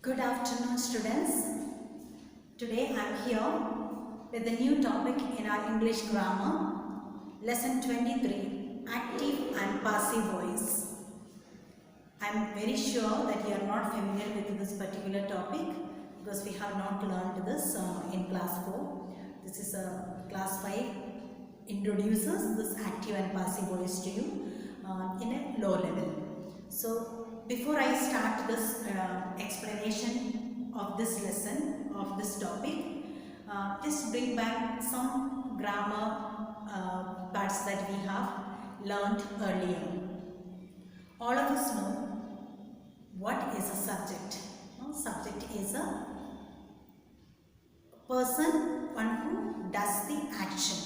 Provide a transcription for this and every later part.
Good afternoon, students. Today I am here with a new topic in our English grammar, lesson 23, active and passive voice. I am very sure that you are not familiar with this particular topic because we have not learned this in class 4. This is class 5 introduces this active and passive voice to you in a low level. So before I start this explanation of this lesson, of this topic, just bring back some grammar parts that we have learned earlier. All of us know what is a subject. Subject is a person, one who does the action.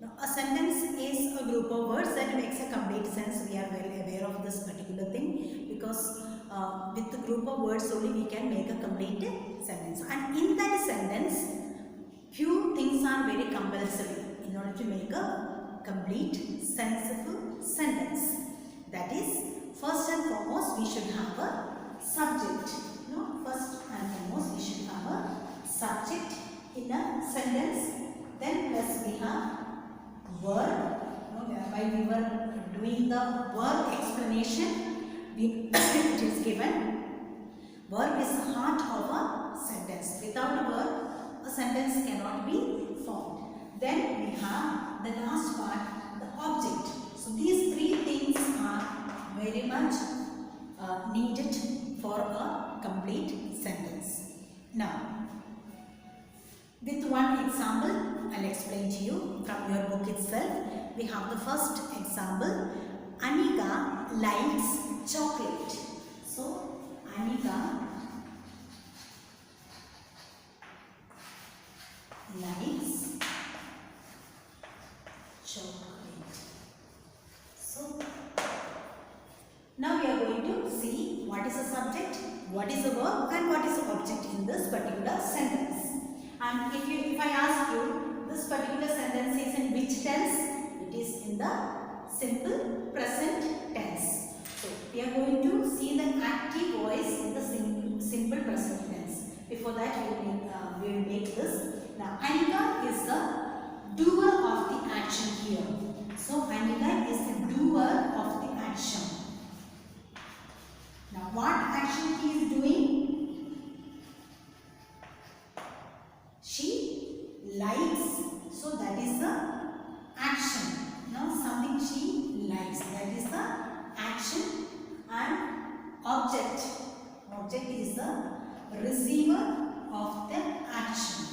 Now, a sentence is a group of words that makes a complete sense. We are well aware of this particular thing because with the group of words only we can make a complete sentence. And in that sentence, few things are very compulsory in order to make a complete, sensible sentence. That is, first and foremost, we should have a subject. First and foremost, we should have a subject in a sentence. Then plus we have verb. While we were doing the verb explanation, it is given. Verb is the heart of a sentence. Without a verb, a sentence cannot be formed. Then we have the last part, the object. So these three things are very much needed for a complete sentence. Now, with one example, I'll explain to you from your book itself. We have the first example. Anika likes chocolate. So, Anika likes chocolate. So, now we are going to see what is the subject, what is the verb, and what is the object in this particular sentence. And if I ask you, this particular sentence is in which tense? It is in the simple present tense. So, we are going to see the active voice in the simple present tense. Before that, we will make this. Now, Anika is the doer of the action here. So, Anika is the doer of the action. Now, what action she is doing? She likes. So, that is the action. Now, something she likes. That is the action. And object. Object is the receiver of the action.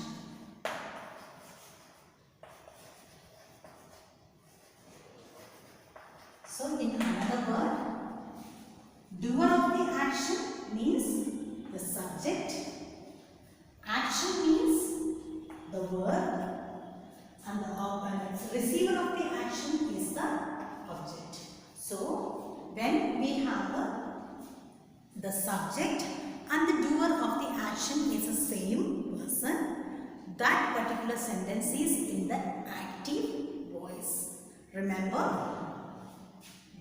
So, in another word, doer of the action means the subject. Action means the verb. And the receiver of the action is the object. So, when we have the subject and the doer of the action is the same person, that particular sentence is in the active voice. Remember,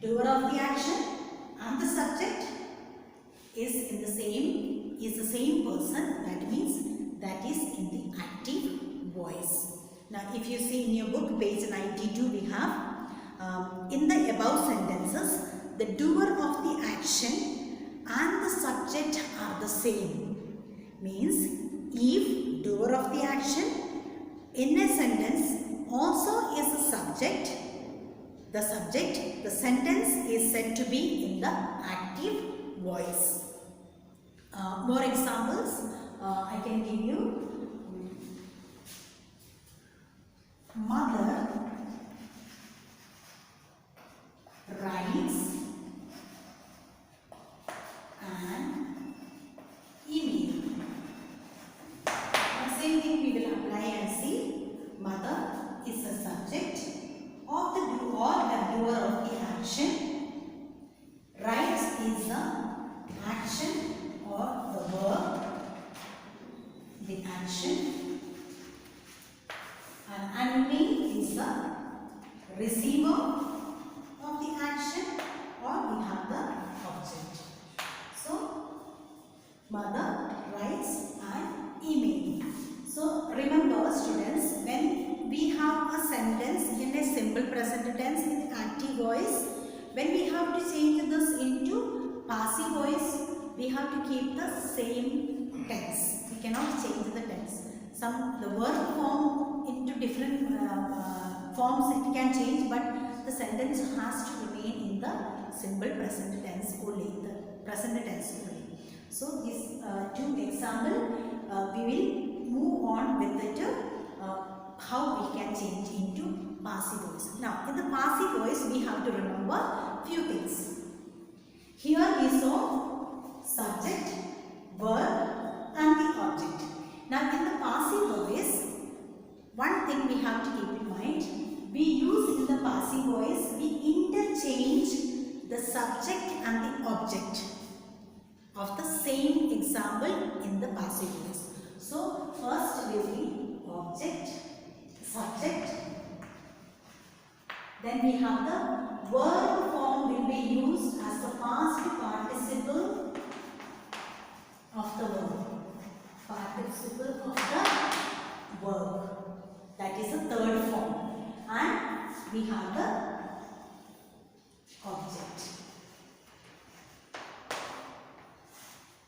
doer of the action and the subject is the same person. That means that is in the active voice. Now, if you see in your book, page 92, we have in the above sentences, the doer of the action and the subject are the same. Means, if doer of the action in a sentence also is the subject, the sentence is said to be in the active voice. More examples I can give you. Mother writes an email. The same thing we will apply and see. Mother is the subject of the doer of the action. Writes is the action or the verb, the action. And email is the receiver of the action, or we have the object. So, mother simple present tense in active voice. When we have to change this into passive voice, we have to keep the same tense. We cannot change the tense. The verb form into different forms it can change, but the sentence has to remain in the simple present tense only. The present tense only. So these two examples, we will move on with it. How we can change into passive voice. Now, in the passive voice, we have to remember few things. Here we saw subject, verb, and the object. Now, in the passive voice, one thing we have to keep in mind. We use in the passive voice, we interchange the subject and the object of the same example in the passive voice. So, first will be object, subject, then we have the verb form will be used as the past participle of the verb. Participle of the verb. That is the third form. And we have the object.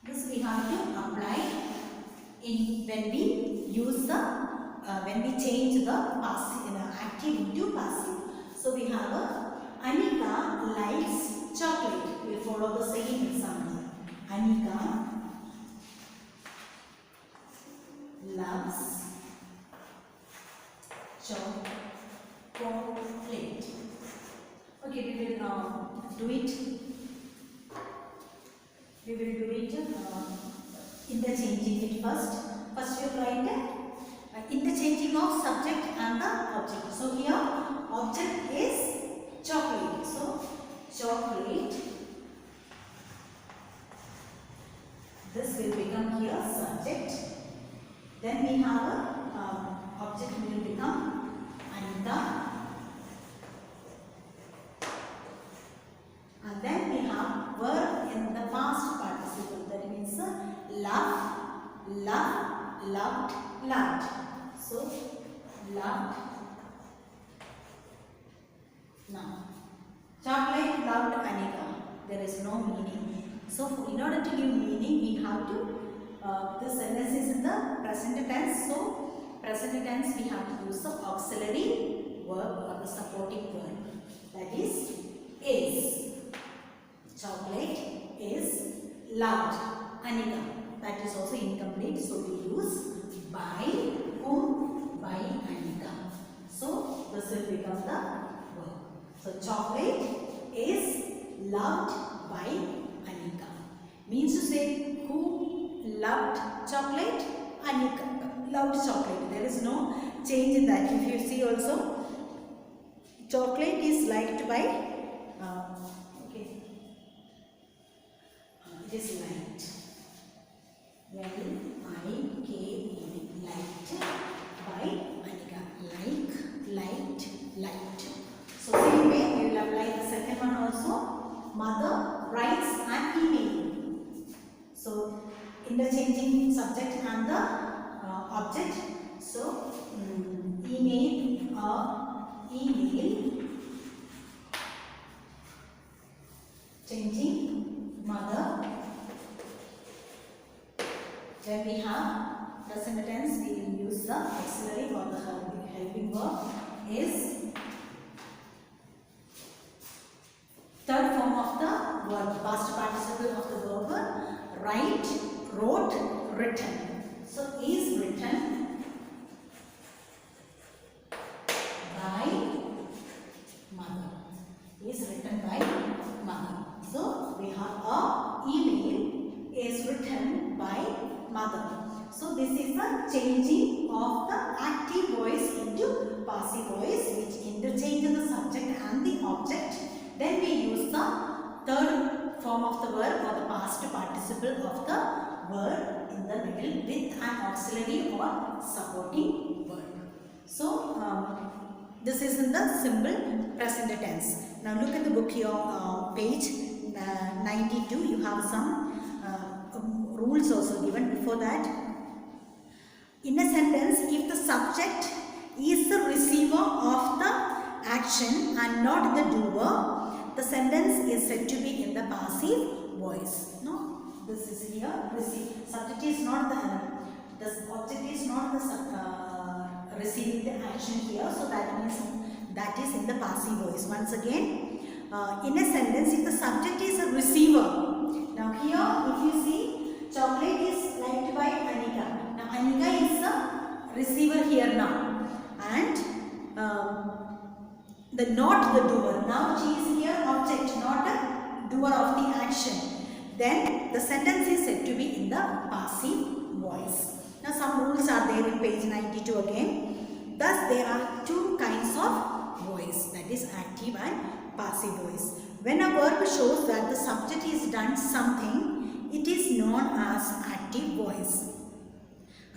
This we have to apply when we use the when we change the passive active into passive. So we have Anika likes chocolate. We will follow the same example. Anika loves chocolate. Okay, we will do it. We will do it interchanging it first. First we write interchanging of subject and the object. So here object is chocolate. So chocolate. This will become here subject. Then we have a object will become Anita. And then we have verb in the past participle. That means love, loved, loved. So loved. Now, chocolate loved Anika. There is no meaning. So, in order to give meaning, we have to, this sentence is in the present tense. So, present tense we have to use the auxiliary verb or the supporting verb. That is. Chocolate is loved Anika. That is also incomplete. So, we use by whom? By Anika. So, this will become the verb. So, chocolate is loved by Anika. Means to say who loved chocolate? Anika loved chocolate. There is no change in that. If you see also, chocolate is liked by, it is liked. L-I-K-E-D. Liked by Anika. Liked. So same way we will apply the second one also. Mother writes an email. So interchanging subject and the object. So email or email. Changing mother. Then we have present tense. We will use the auxiliary or the helping verb is third form of the verb, past participle of the verb. Write, wrote, written. So is written by mother. Is written by mother. So we have a email is written by mother. So this is the changing of the active voice into passive voice, which interchanges the subject and the object. Then we use the third form of the verb or the past participle of the verb in the middle with an auxiliary or supporting verb. So this is in the simple present tense. Now look at the book here, page 92. You have some rules also given before that. In a sentence, if the subject is the receiver of the action and not the doer, the sentence is said to be in the passive voice. No, this is here. Receive. Subject is not the object is not the receiving the action here. So that means that is in the passive voice. Once again, in a sentence, if the subject is a receiver. Now here, if you see, chocolate is liked by Anika. Now Anika is the receiver here now, and not the doer. Now she is here object, not a doer of the action. Then the sentence is said to be in the passive voice. Now some rules are there in page 92 again. Thus there are two kinds of voice, that is active and passive voice. When a verb shows that the subject is done something, it is known as active voice.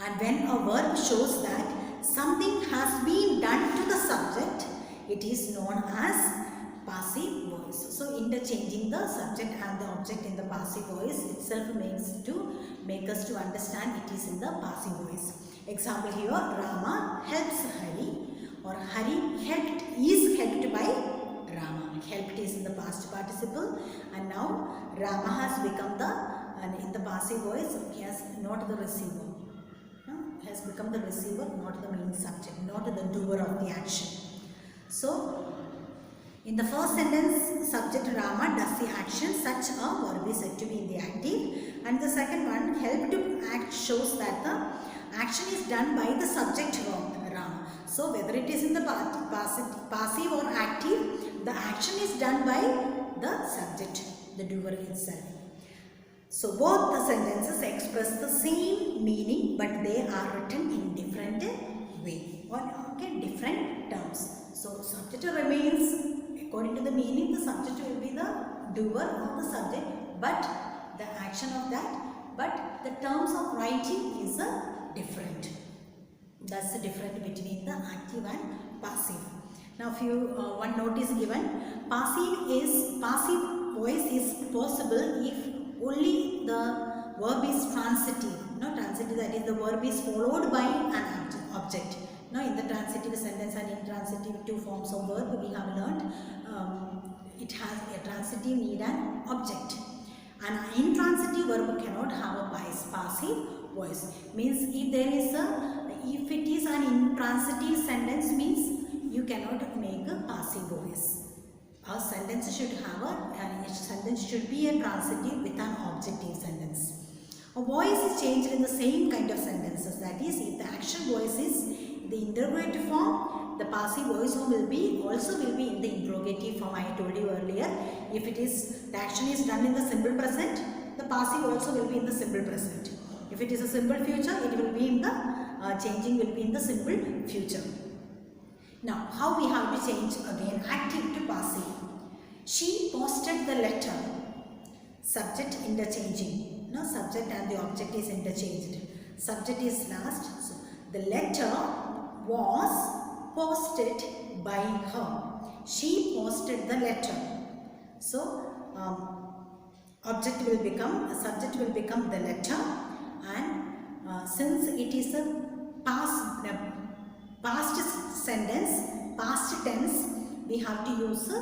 And when a verb shows that something has been done to the subject, it is known as passive voice. So interchanging the subject and the object in the passive voice itself make us to understand it is in the passive voice. Example here, Rama helps Hari, or Hari is helped by Rama. Helped is in the past participle, and now Rama has become in the passive voice, he has not the receiver. Has become the receiver, not the main subject, not the doer of the action. So, in the first sentence, subject Rama does the action, such a verb is said to be in the active. And the second one, help to act, shows that the action is done by the subject Rama. So, whether it is in the passive or active, the action is done by the subject, the doer itself. So both the sentences express the same meaning, but they are written in different way, or different terms. So subject remains according to the meaning. The subject will be the doer of the subject, but the action of that, but the terms of writing is different. That's the difference between the active and passive. Now, one note is given. Passive voice is possible if only the verb is transitive. Transitive, that is the verb is followed by an object. Now in the transitive sentence and intransitive two forms of verb we have learned, it has a transitive need an object. An intransitive verb cannot have a passive voice. Means if it is an intransitive sentence, means you cannot make a passive voice. A sentence should be a transitive with an objective sentence. A voice is changed in the same kind of sentences. That is, if the action voice is the interrogative form, the passive voice also will be in the interrogative form. I told you earlier. If the action is done in the simple present, the passive also will be in the simple present. If it is a simple future, it will be in the changing will be in the simple future. Now, how we have to change again active to passive? She posted the letter. Subject interchanging. No, subject and the object is interchanged. Subject is last. So, the letter was posted by her. She posted the letter. So, subject will become the letter, and since it is a past sentence, past tense, we have to use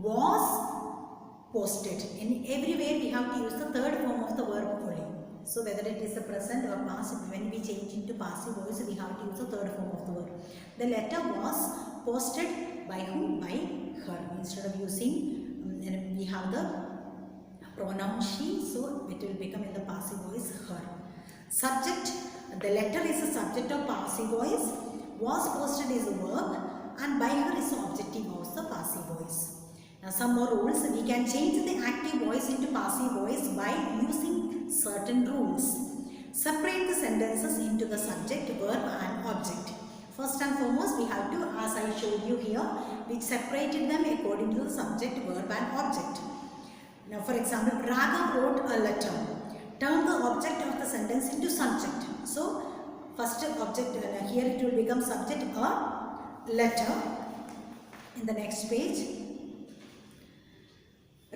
was posted. In everywhere we have to use the third form of the verb only. So whether it is the present or past, when we change into passive voice, we have to use the third form of the verb. The letter was posted by whom? By her. Instead of using, we have the pronoun she, so it will become in the passive voice her. Subject, the letter is a subject of passive voice. Was posted is a verb, and by her is the objective of the passive voice. Now some more rules. We can change the active voice into passive voice by using certain rules. Separate the sentences into the subject, verb and object. First and foremost, we have to, as I showed you here, we separated them according to the subject, verb and object. Now for example, Raghav wrote a letter. Turn the object of the sentence into subject. So first object, here it will become subject, a letter. In the next page,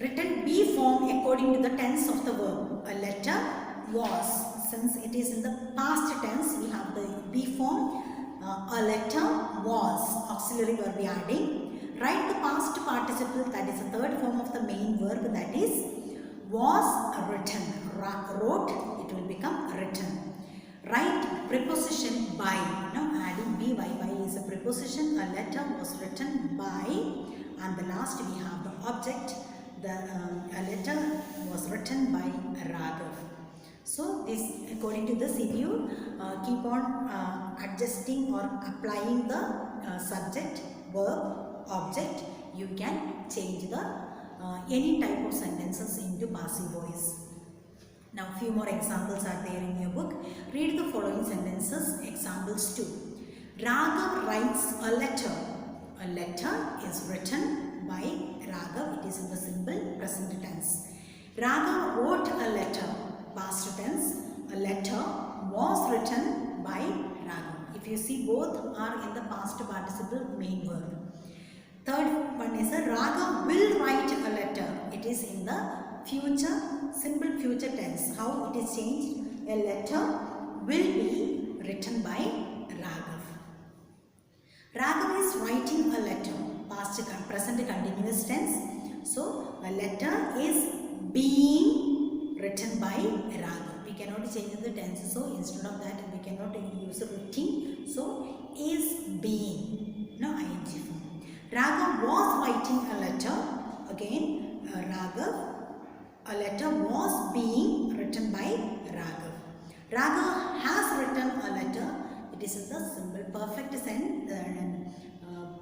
written be form according to the tense of the verb. A letter was. Since it is in the past tense, we have the be form. A letter was, auxiliary verb adding. write the past participle, that is the third form of the main verb, that is was written. Wrote, it will become written. Write preposition by, adding by is a preposition. A letter was written by, and the last we have the object. A letter was written by Raghav. So this, according to this, if you keep on adjusting or applying the subject, verb, object, you can change the any type of sentences into passive voice. Now few more examples are there in your book. Read the following sentences. Examples 2. Raghav writes a letter. A letter is written by Raghav. It is in the simple present tense. Raghav wrote a letter. Past tense. A letter was written by Raghav. If you see, both are in the past participle main verb. Third one is a Raghav will write a letter. It is in the future, simple future tense. How it is changed? A letter will be written by Raghav. Raghav is writing a letter. Past, present continuous tense. So a letter is being written by Raghav. We cannot change the tense. So instead of that, we cannot use a written. So is being. No ing form. Raghav was writing a letter. Again, Raghav. A letter was being written by Raghav. Raghav has written a letter. It is in the simple perfect sense,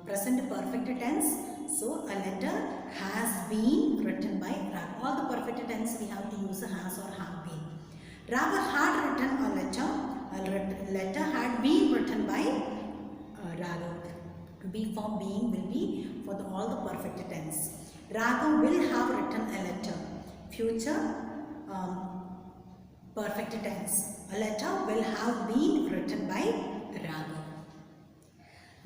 present perfect tense. So a letter has been written by Raghav. All the perfect tense we have to use has or have been. Raghav had written a letter. A letter had been written by Raghav. Be form being will be for all the perfect tense. Raghav will have written a letter. Future perfect tense. A letter will have been written by Raghav.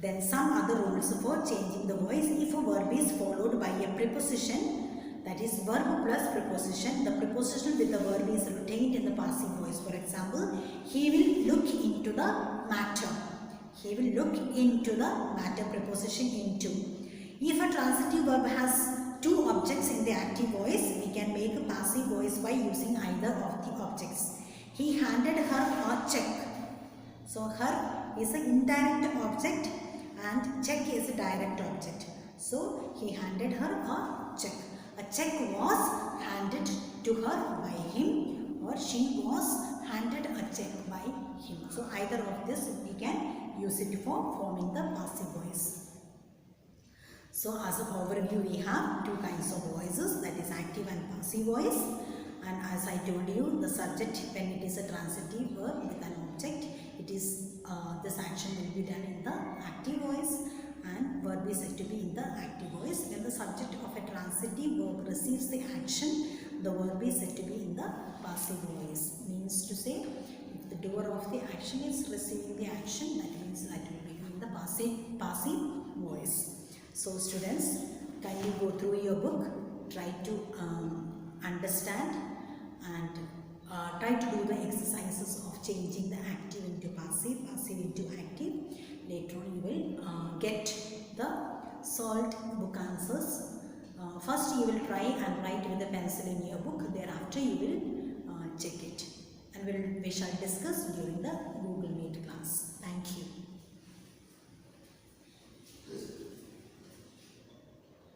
Then some other rules for changing the voice. If a verb is followed by a preposition, that is verb plus preposition, the preposition with the verb is retained in the passive voice. For example, he will look into the matter. He will look into the matter, preposition into. If a transitive verb has two objects in the active voice, we can make a passive voice by using either of the objects. He handed her a check. So her is an indirect object and check is a direct object. So he handed her a check. A check was handed to her by him, or she was handed a check by him. So either of this we can use it for forming the passive voice. So as an overview, we have two kinds of voices, that is active and passive voice. And as I told you, the subject, when it is a transitive verb with an object, it is this action will be done in the active voice, and verb is said to be in the active voice. When the subject of a transitive verb receives the action, the verb is said to be in the passive voice. Means to say, if the doer of the action is receiving the action, that means that will be in the passive voice. So students, kindly go through your book, try to understand and try to do the exercises of changing the active into passive, passive into active. Later on you will get the solved book answers. First you will try and write with a pencil in your book, thereafter you will check it, and we shall discuss during the